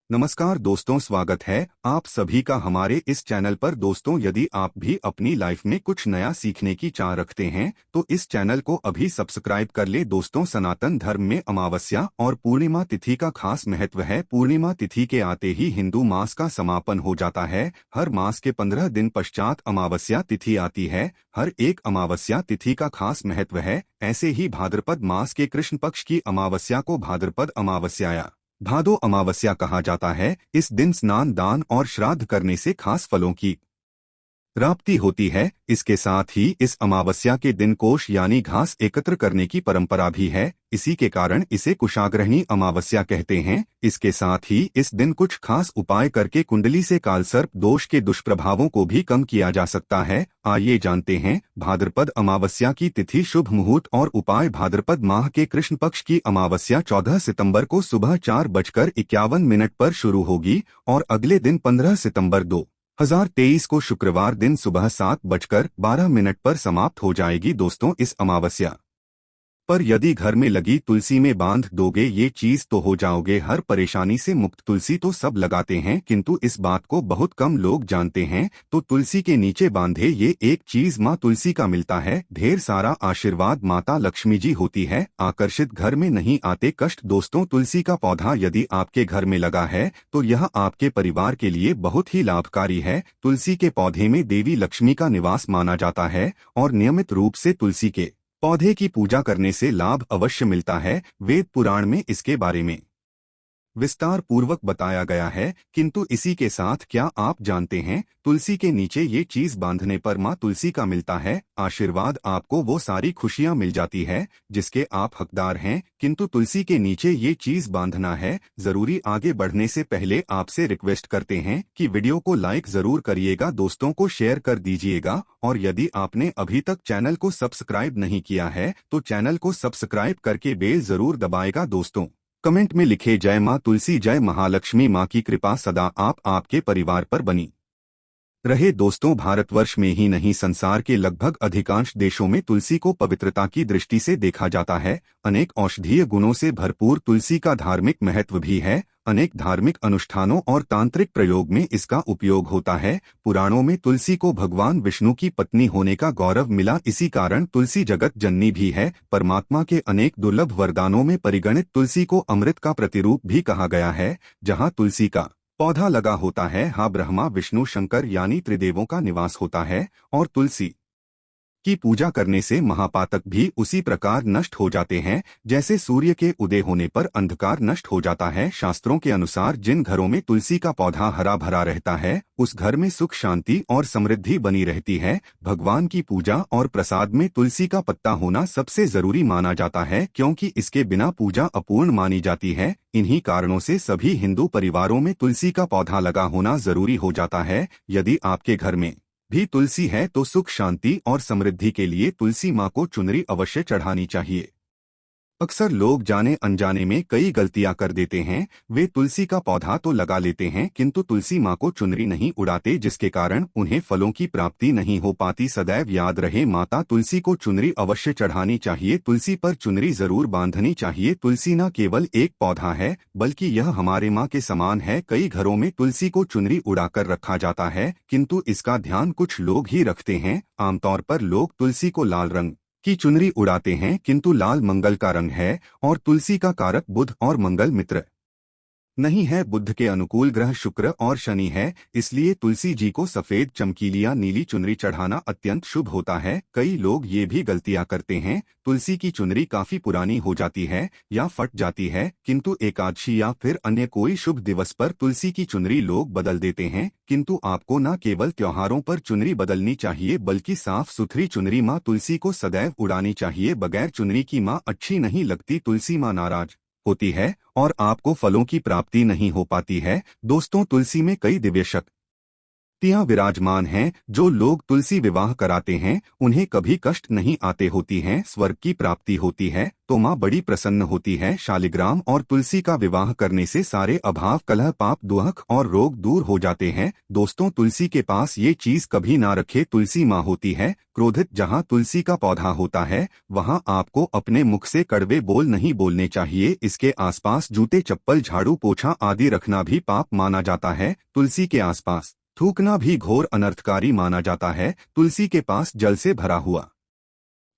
नमस्कार दोस्तों, स्वागत है आप सभी का हमारे इस चैनल पर। दोस्तों, यदि आप भी अपनी लाइफ में कुछ नया सीखने की चाह रखते हैं तो इस चैनल को अभी सब्सक्राइब कर ले। दोस्तों, सनातन धर्म में अमावस्या और पूर्णिमा तिथि का खास महत्व है। पूर्णिमा तिथि के आते ही हिंदू मास का समापन हो जाता है। हर मास के 15 दिन पश्चात अमावस्या तिथि आती है। हर एक अमावस्या तिथि का खास महत्व है। ऐसे ही भाद्रपद मास के कृष्ण पक्ष की अमावस्या को भाद्रपद अमावस्या भादो अमावस्या कहा जाता है। इस दिन स्नान, दान और श्राद्ध करने से खास फलों की प्राप्ति होती है। इसके साथ ही इस अमावस्या के दिन कोष यानी घास एकत्र करने की परंपरा भी है। इसी के कारण इसे कुशाग्रहणी अमावस्या कहते हैं। इसके साथ ही इस दिन कुछ खास उपाय करके कुंडली से कालसर्प दोष के दुष्प्रभावों को भी कम किया जा सकता है। आइए जानते हैं भाद्रपद अमावस्या की तिथि, शुभ मुहूर्त और उपाय। भाद्रपद माह के कृष्ण पक्ष की अमावस्या 14 सितंबर को सुबह 4:51 पर शुरू होगी और अगले दिन 15 सितंबर 2023 को शुक्रवार दिन सुबह 7:12 पर समाप्त हो जाएगी। दोस्तों, इस अमावस्या पर यदि घर में लगी तुलसी में बांध दोगे ये चीज तो हो जाओगे हर परेशानी से मुक्त। तुलसी तो सब लगाते हैं किंतु इस बात को बहुत कम लोग जानते हैं। तो तुलसी के नीचे बांधे ये एक चीज माँ तुलसी का मिलता है। ढेर सारा आशीर्वाद माता लक्ष्मी जी होती है। आकर्षित घर में नहीं आते कष्ट। दोस्तों, तुलसी का पौधा यदि आपके घर में लगा है तो यह आपके परिवार के लिए बहुत ही लाभकारी है। तुलसी के पौधे में देवी लक्ष्मी का निवास माना जाता है और नियमित रूप से तुलसी के पौधे की पूजा करने से लाभ अवश्य मिलता है। वेद पुराण में इसके बारे में विस्तार पूर्वक बताया गया है। किंतु इसी के साथ क्या आप जानते हैं तुलसी के नीचे ये चीज बांधने पर माँ तुलसी का मिलता है आशीर्वाद। आपको वो सारी खुशियाँ मिल जाती है जिसके आप हकदार हैं। किंतु तुलसी के नीचे ये चीज बांधना है जरूरी। आगे बढ़ने से पहले आपसे रिक्वेस्ट करते हैं कि वीडियो को लाइक जरूर करिएगा, दोस्तों को शेयर कर दीजिएगा और यदि आपने अभी तक चैनल को सब्सक्राइब नहीं किया है तो चैनल को सब्सक्राइब करके बेल जरूर दबाएगा। दोस्तों, कमेंट में लिखे जय माँ तुलसी, जय महालक्ष्मी। माँ की कृपा सदा आपके परिवार पर बनी रहे। दोस्तों, भारतवर्ष में ही नहीं संसार के लगभग अधिकांश देशों में तुलसी को पवित्रता की दृष्टि से देखा जाता है। अनेक औषधीय गुणों से भरपूर तुलसी का धार्मिक महत्व भी है। अनेक धार्मिक अनुष्ठानों और तांत्रिक प्रयोग में इसका उपयोग होता है। पुराणों में तुलसी को भगवान विष्णु की पत्नी होने का गौरव मिला। इसी कारण तुलसी जगत जननी भी है। परमात्मा के अनेक दुर्लभ वरदानों में परिगणित तुलसी को अमृत का प्रतिरूप भी कहा गया है। जहाँ तुलसी का पौधा लगा होता है हाँ ब्रह्मा विष्णु शंकर यानी त्रिदेवों का निवास होता है। और तुलसी की पूजा करने से महापातक भी उसी प्रकार नष्ट हो जाते हैं जैसे सूर्य के उदय होने पर अंधकार नष्ट हो जाता है। शास्त्रों के अनुसार जिन घरों में तुलसी का पौधा हरा भरा रहता है उस घर में सुख, शांति और समृद्धि बनी रहती है। भगवान की पूजा और प्रसाद में तुलसी का पत्ता होना सबसे जरूरी माना जाता है क्योंकि इसके बिना पूजा अपूर्ण मानी जाती है। इन्हीं कारणों से सभी हिंदू परिवारों में तुलसी का पौधा लगा होना जरूरी हो जाता है। यदि आपके घर में भी तुलसी है तो सुख, शांति और समृद्धि के लिए तुलसी माँ को चुनरी अवश्य चढ़ानी चाहिए। अक्सर लोग जाने अनजाने में कई गलतियां कर देते हैं। वे तुलसी का पौधा तो लगा लेते हैं किंतु तुलसी माँ को चुनरी नहीं उड़ाते जिसके कारण उन्हें फलों की प्राप्ति नहीं हो पाती। सदैव याद रहे माता तुलसी को चुनरी अवश्य चढ़ानी चाहिए। तुलसी पर चुनरी जरूर बांधनी चाहिए। तुलसी न केवल एक पौधा है बल्कि यह हमारे माँ के समान है। कई घरों में तुलसी को चुनरी उड़ाकर रखा जाता है किंतु इसका ध्यान कुछ लोग ही रखते हैं। आमतौर पर लोग तुलसी को लाल रंग की चुनरी उड़ाते हैं किंतु लाल मंगल का रंग है और तुलसी का कारक बुध और मंगल मित्र नहीं है। बुध के अनुकूल ग्रह शुक्र और शनि है, इसलिए तुलसी जी को सफेद, चमकीली या नीली चुनरी चढ़ाना अत्यंत शुभ होता है। कई लोग ये भी गलतियां करते हैं, तुलसी की चुनरी काफी पुरानी हो जाती है या फट जाती है किंतु एकादशी या फिर अन्य कोई शुभ दिवस पर तुलसी की चुनरी लोग बदल देते हैं। किंतु आपको न केवल त्योहारों पर चुनरी बदलनी चाहिए बल्कि साफ सुथरी चुनरी माँ तुलसी को सदैव उड़ानी चाहिए। बगैर चुनरी की माँ अच्छी नहीं लगती। तुलसी माँ नाराज होती है और आपको फलों की प्राप्ति नहीं हो पाती है। दोस्तों, तुलसी में कई दिव्य शक्ति विराजमान हैं। जो लोग तुलसी विवाह कराते हैं उन्हें कभी कष्ट नहीं आते होती हैं, स्वर्ग की प्राप्ति होती है, तो माँ बड़ी प्रसन्न होती है। शालिग्राम और तुलसी का विवाह करने से सारे अभाव, कलह, पाप, दुख और रोग दूर हो जाते हैं। दोस्तों, तुलसी के पास ये चीज कभी ना रखे। तुलसी माँ होती है क्रोधित। जहाँ तुलसी का पौधा होता है वहाँ आपको अपने मुख से कड़वे बोल नहीं बोलने चाहिए। इसके आसपास जूते, चप्पल, झाड़ू, पोछा आदि रखना भी पाप माना जाता है। तुलसी के आसपास थूकना भी घोर अनर्थकारी माना जाता है। तुलसी के पास जल से भरा हुआ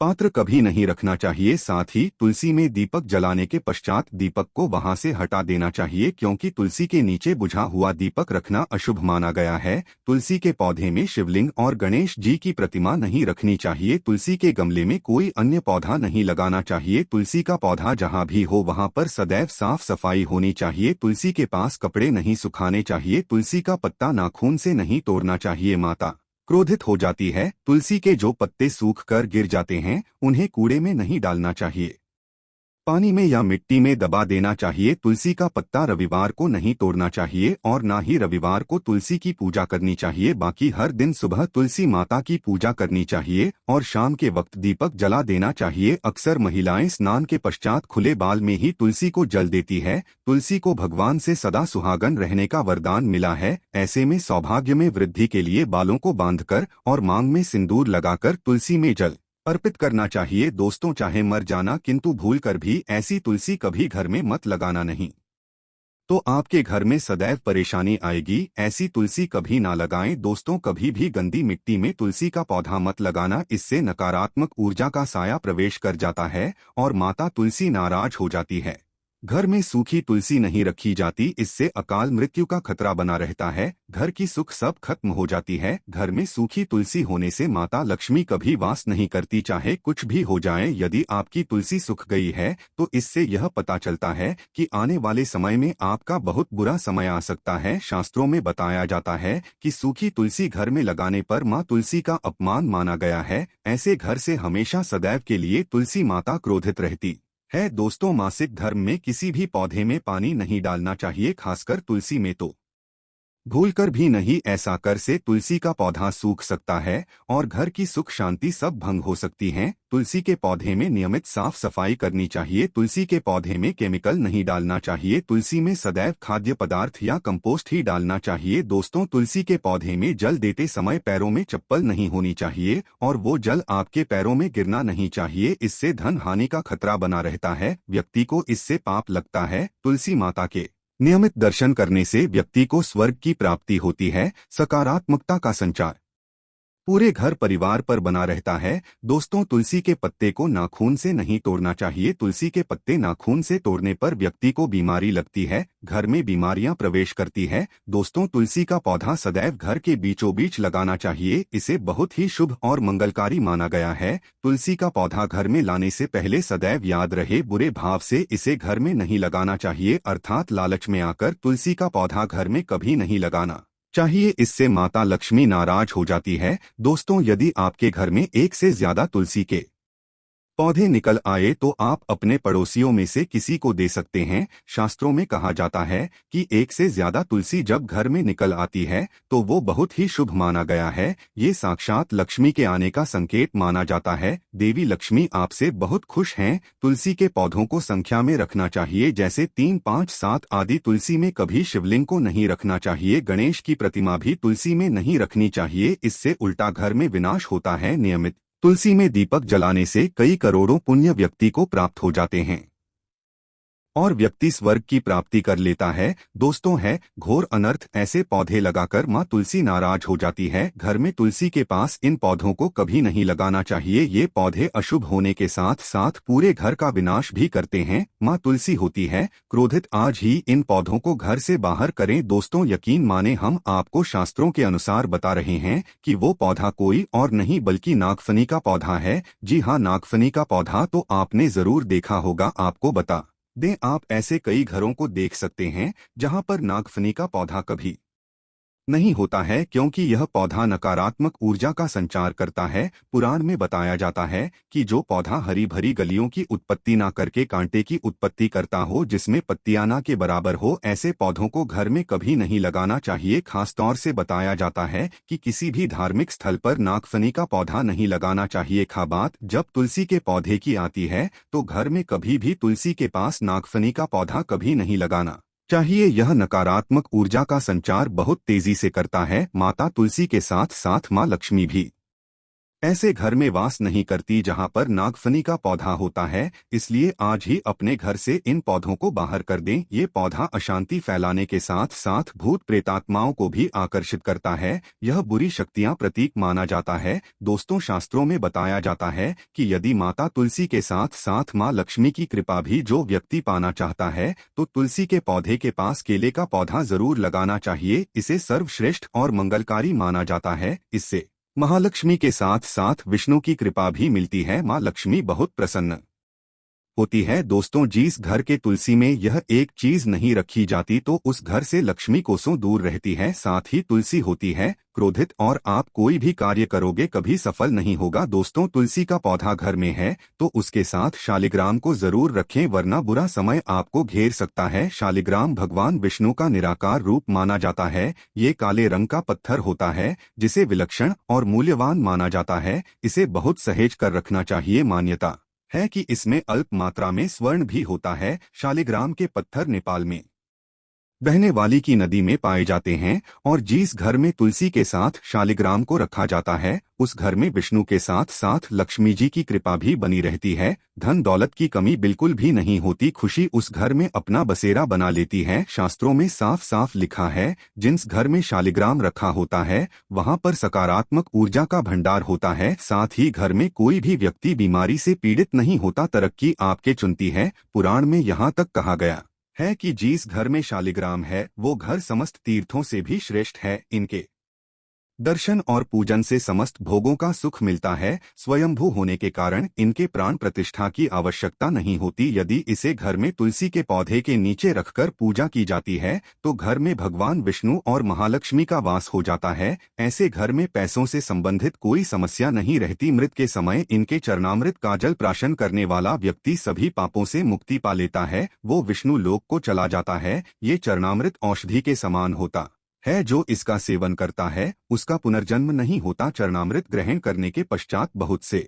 पात्र कभी नहीं रखना चाहिए। साथ ही तुलसी में दीपक जलाने के पश्चात दीपक को वहां से हटा देना चाहिए, क्योंकि तुलसी के नीचे बुझा हुआ दीपक रखना अशुभ माना गया है। तुलसी के पौधे में शिवलिंग और गणेश जी की प्रतिमा नहीं रखनी चाहिए। तुलसी के गमले में कोई अन्य पौधा नहीं लगाना चाहिए। तुलसी का पौधा जहाँ भी हो वहाँ पर सदैव साफ सफाई होनी चाहिए। तुलसी के पास कपड़े नहीं सुखाने चाहिए। तुलसी का पत्ता नाखून से नहीं तोड़ना चाहिए। माता क्रोधित हो जाती है। तुलसी के जो पत्ते सूख कर गिर जाते हैं उन्हें कूड़े में नहीं डालना चाहिए, पानी में या मिट्टी में दबा देना चाहिए। तुलसी का पत्ता रविवार को नहीं तोड़ना चाहिए और ना ही रविवार को तुलसी की पूजा करनी चाहिए। बाकी हर दिन सुबह तुलसी माता की पूजा करनी चाहिए और शाम के वक्त दीपक जला देना चाहिए। अक्सर महिलाएं स्नान के पश्चात खुले बाल में ही तुलसी को जल देती है। तुलसी को भगवान से सदा सुहागन रहने का वरदान मिला है। ऐसे में सौभाग्य में वृद्धि के लिए बालों को बांधकर और मांग में सिंदूर लगाकर तुलसी में जल अर्पित करना चाहिए। दोस्तों, चाहे मर जाना किंतु भूल कर भी ऐसी तुलसी कभी घर में मत लगाना नहीं, तो आपके घर में सदैव परेशानी आएगी। ऐसी तुलसी कभी ना लगाएं। दोस्तों, कभी भी गंदी मिट्टी में तुलसी का पौधा मत लगाना। इससे नकारात्मक ऊर्जा का साया प्रवेश कर जाता है और माता तुलसी नाराज हो जाती है। घर में सूखी तुलसी नहीं रखी जाती, इससे अकाल मृत्यु का खतरा बना रहता है। घर की सुख सब खत्म हो जाती है। घर में सूखी तुलसी होने से माता लक्ष्मी कभी वास नहीं करती, चाहे कुछ भी हो जाए। यदि आपकी तुलसी सूख गई है तो इससे यह पता चलता है कि आने वाले समय में आपका बहुत बुरा समय आ सकता है। शास्त्रों में बताया जाता है कि सूखी तुलसी घर में लगाने पर माँ तुलसी का अपमान माना गया है। ऐसे घर से हमेशा सदैव के लिए तुलसी माता क्रोधित रहती है। दोस्तों, मासिक धर्म में किसी भी पौधे में पानी नहीं डालना चाहिए, खासकर तुलसी में तो भूलकर भी नहीं। ऐसा कर से तुलसी का पौधा सूख सकता है और घर की सुख शांति सब भंग हो सकती हैं। तुलसी के पौधे में नियमित साफ सफाई करनी चाहिए। तुलसी के पौधे में केमिकल नहीं डालना चाहिए। तुलसी में सदैव खाद्य पदार्थ या कंपोस्ट ही डालना चाहिए। दोस्तों, तुलसी के पौधे में जल देते समय पैरों में चप्पल नहीं होनी चाहिए और वो जल आपके पैरों में गिरना नहीं चाहिए। इससे धन हानि का खतरा बना रहता है। व्यक्ति को इससे पाप लगता है। तुलसी माता के नियमित दर्शन करने से व्यक्ति को स्वर्ग की प्राप्ति होती है। सकारात्मकता का संचार पूरे घर परिवार पर बना रहता है। दोस्तों, तुलसी के पत्ते को नाखून से नहीं तोड़ना चाहिए। तुलसी के पत्ते नाखून से तोड़ने पर व्यक्ति को बीमारी लगती है, घर में बीमारियां प्रवेश करती है। दोस्तों, तुलसी का पौधा सदैव घर के बीचों बीच लगाना चाहिए। इसे बहुत ही शुभ और मंगलकारी माना गया है। तुलसी का पौधा घर में लाने से पहले सदैव याद रहे, बुरे भाव से इसे घर में नहीं लगाना चाहिए, अर्थात लालच में आकर तुलसी का पौधा घर में कभी नहीं लगाना चाहिए। इससे माता लक्ष्मी नाराज हो जाती है। दोस्तों, यदि आपके घर में एक से ज्यादा तुलसी के पौधे निकल आए तो आप अपने पड़ोसियों में से किसी को दे सकते हैं। शास्त्रों में कहा जाता है कि एक से ज्यादा तुलसी जब घर में निकल आती है तो वो बहुत ही शुभ माना गया है। ये साक्षात लक्ष्मी के आने का संकेत माना जाता है। देवी लक्ष्मी आपसे बहुत खुश हैं। तुलसी के पौधों को संख्या में रखना चाहिए, जैसे 3, 5, 7 आदि। तुलसी में कभी शिवलिंग को नहीं रखना चाहिए। गणेश की प्रतिमा भी तुलसी में नहीं रखनी चाहिए, इससे उल्टा घर में विनाश होता है। नियमित तुलसी में दीपक जलाने से कई करोड़ों पुण्य व्यक्ति को प्राप्त हो जाते हैं और व्यक्ति स्वर्ग की प्राप्ति कर लेता है। दोस्तों, है घोर अनर्थ। ऐसे पौधे लगाकर माँ तुलसी नाराज हो जाती है। घर में तुलसी के पास इन पौधों को कभी नहीं लगाना चाहिए। ये पौधे अशुभ होने के साथ साथ पूरे घर का विनाश भी करते हैं। माँ तुलसी होती है क्रोधित। आज ही इन पौधों को घर से बाहर करें। दोस्तों, यकीन माने हम आपको शास्त्रों के अनुसार बता रहे हैं कि वो पौधा कोई और नहीं बल्कि नागफनी का पौधा है। जी हाँ, नागफनी का पौधा तो आपने जरूर देखा होगा। आपको बता दें, आप ऐसे कई घरों को देख सकते हैं जहां पर नागफनी का पौधा कभी नहीं होता है, क्योंकि यह पौधा नकारात्मक ऊर्जा का संचार करता है। पुराण में बताया जाता है कि जो पौधा हरी भरी गलियों की उत्पत्ति ना करके कांटे की उत्पत्ति करता हो, जिसमें पत्तियां ना के बराबर हो, ऐसे पौधों को घर में कभी नहीं लगाना चाहिए। खासतौर से बताया जाता है कि किसी भी धार्मिक स्थल पर नागफनी का पौधा नहीं लगाना चाहिए। बात जब तुलसी के पौधे की आती है, तो घर में कभी भी तुलसी के पास नागफनी का पौधा कभी नहीं लगाना चाहिए। यह नकारात्मक ऊर्जा का संचार बहुत तेजी से करता है। माता तुलसी के साथ साथ माँ लक्ष्मी भी ऐसे घर में वास नहीं करती जहां पर नागफनी का पौधा होता है। इसलिए आज ही अपने घर से इन पौधों को बाहर कर दें। ये पौधा अशांति फैलाने के साथ साथ भूत प्रेतात्माओं को भी आकर्षित करता है। यह बुरी शक्तियां प्रतीक माना जाता है। दोस्तों, शास्त्रों में बताया जाता है कि यदि माता तुलसी के साथ साथ माँ लक्ष्मी की कृपा भी जो व्यक्ति पाना चाहता है, तो तुलसी के पौधे के पास केले का पौधा जरूर लगाना चाहिए। इसे सर्वश्रेष्ठ और मंगलकारी माना जाता है। इससे महालक्ष्मी के साथ साथ विष्णु की कृपा भी मिलती है। माँ लक्ष्मी बहुत प्रसन्न होती है। दोस्तों, जिस घर के तुलसी में यह एक चीज नहीं रखी जाती, तो उस घर से लक्ष्मी कोसों दूर रहती है। साथ ही तुलसी होती है क्रोधित, और आप कोई भी कार्य करोगे कभी सफल नहीं होगा। दोस्तों, तुलसी का पौधा घर में है तो उसके साथ शालिग्राम को जरूर रखें, वरना बुरा समय आपको घेर सकता है। शालिग्राम भगवान विष्णु का निराकार रूप माना जाता है। ये काले रंग का पत्थर होता है जिसे विलक्षण और मूल्यवान माना जाता है। इसे बहुत सहेज कर रखना चाहिए। मान्यता है कि इसमें अल्प मात्रा में स्वर्ण भी होता है। शालिग्राम के पत्थर नेपाल में बहने वाली की नदी में पाए जाते हैं, और जिस घर में तुलसी के साथ शालिग्राम को रखा जाता है, उस घर में विष्णु के साथ साथ लक्ष्मी जी की कृपा भी बनी रहती है। धन दौलत की कमी बिल्कुल भी नहीं होती। खुशी उस घर में अपना बसेरा बना लेती है। शास्त्रों में साफ साफ लिखा है, जिस घर में शालिग्राम रखा होता है वहां पर सकारात्मक ऊर्जा का भंडार होता है। साथ ही घर में कोई भी व्यक्ति बीमारी से पीड़ित नहीं होता। तरक्की आपके चुनती है। पुराण में यहाँ तक कहा गया है कि जिस घर में शालिग्राम है वो घर समस्त तीर्थों से भी श्रेष्ठ है। इनके दर्शन और पूजन से समस्त भोगों का सुख मिलता है। स्वयंभू होने के कारण इनके प्राण प्रतिष्ठा की आवश्यकता नहीं होती। यदि इसे घर में तुलसी के पौधे के नीचे रखकर पूजा की जाती है, तो घर में भगवान विष्णु और महालक्ष्मी का वास हो जाता है। ऐसे घर में पैसों से संबंधित कोई समस्या नहीं रहती। मृत के समय इनके चरणामृत का जल प्राशन करने वाला व्यक्ति सभी पापों से मुक्ति पा लेता है। वो विष्णु लोक को चला जाता है। ये चरणामृत औषधि के समान होता है। जो इसका सेवन करता है उसका पुनर्जन्म नहीं होता। चरणामृत ग्रहण करने के पश्चात बहुत से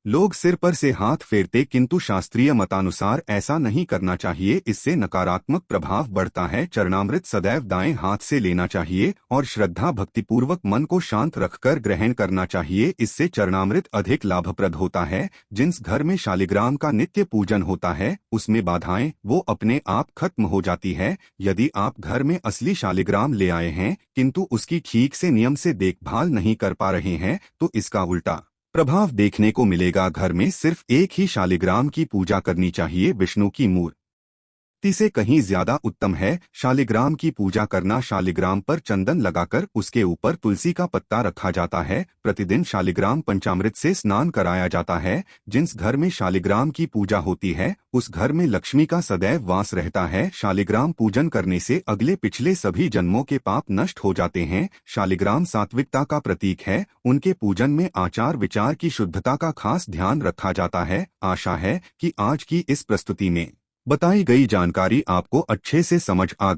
लोग सिर पर से हाथ फेरते, किंतु शास्त्रीय मतानुसार ऐसा नहीं करना चाहिए। इससे नकारात्मक प्रभाव बढ़ता है। चरणामृत सदैव दाएं हाथ से लेना चाहिए और श्रद्धा भक्तिपूर्वक मन को शांत रखकर ग्रहण करना चाहिए। इससे चरणामृत अधिक लाभप्रद होता है। जिस घर में शालिग्राम का नित्य पूजन होता है उसमें बाधाएं वो अपने आप खत्म हो जाती है। यदि आप घर में असली शालिग्राम ले आए हैं किंतु उसकी ठीक से नियम से देखभाल नहीं कर पा रहे हैं, तो इसका उल्टा प्रभाव देखने को मिलेगा। घर में सिर्फ एक ही शालिग्राम की पूजा करनी चाहिए। विष्णु की मूर्ति से कहीं ज्यादा उत्तम है शालिग्राम की पूजा करना। शालिग्राम पर चंदन लगाकर उसके ऊपर तुलसी का पत्ता रखा जाता है। प्रतिदिन शालिग्राम पंचामृत से स्नान कराया जाता है। जिस घर में शालिग्राम की पूजा होती है उस घर में लक्ष्मी का सदैव वास रहता है। शालिग्राम पूजन करने से अगले पिछले सभी जन्मों के पाप नष्ट हो जाते हैं। शालिग्राम सात्विकता का प्रतीक है। उनके पूजन में आचार विचार की शुद्धता का खास ध्यान रखा जाता है। आशा है कि आज की इस प्रस्तुति में बताई गई जानकारी आपको अच्छे से समझ आ